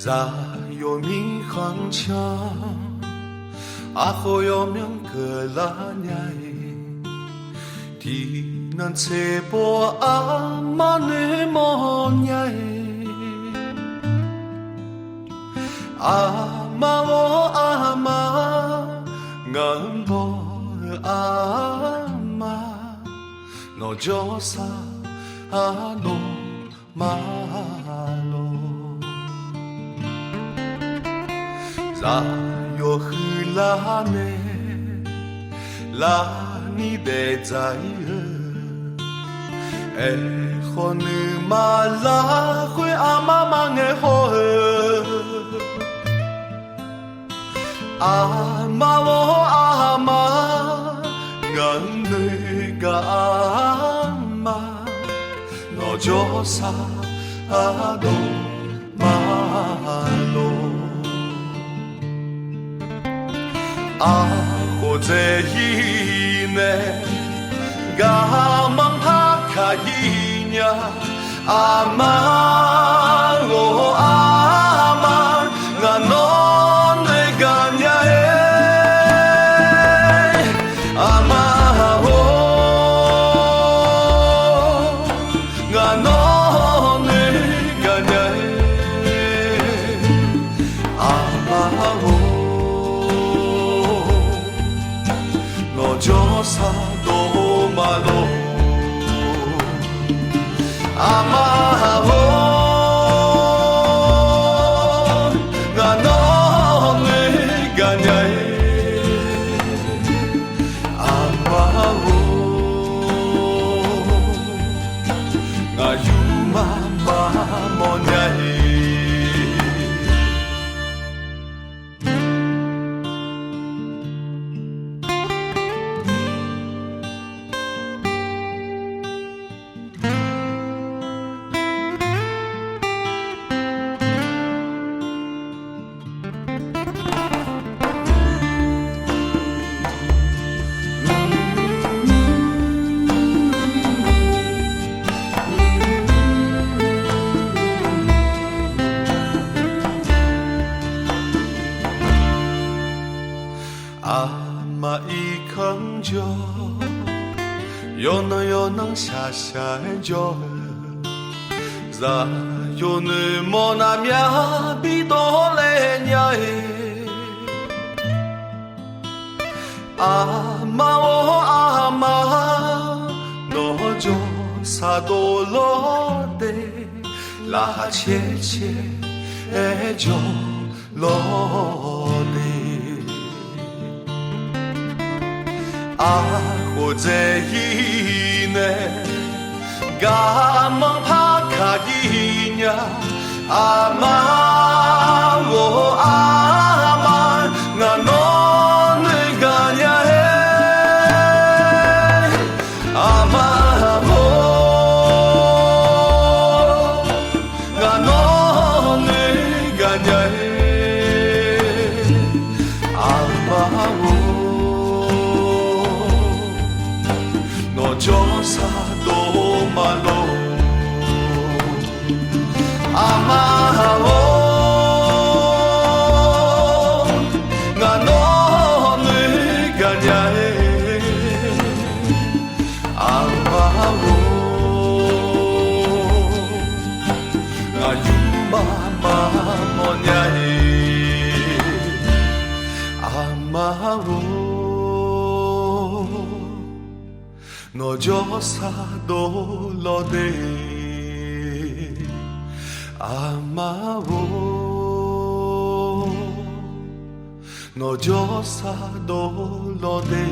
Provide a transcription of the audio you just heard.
ra yo mi khang cha a ho yo myang ke la nyai thì nan se po a ma ne mo nyai a ma wo a ma ngan bo a ma no jo sa a no ma lo ra yo hư la ne la ni de zai e khon ma la khoi a ma ma nge ho a ma wo a ma ngan de ga ma no jo sa a do ma lo a ho ze yi ne ga mang ha ka yi nya a ma lo a ma nga no ne ga nya e a ma ho nga no ne ga nya e a ma ho no jo sa do ma lo a ma ho nga no ne ga nya e a ma ho nga yu ma ma mo nya e阿妈一坑酒，有能下下酒，在有你莫那面比多来年。阿妈我阿妈，我就啥都落得，拉切切就落得。啊，我这一年干嘛怕卡一年？阿妈，我阿妈，我侬那个呀嘿，阿妈我，我侬那个呀嘿，阿妈我。就啥都马路，阿妈我，我侬那个呀哎，阿妈我，我有妈妈么呀哎，阿妈我。no yo sa do lo de amao no yo sa do lo de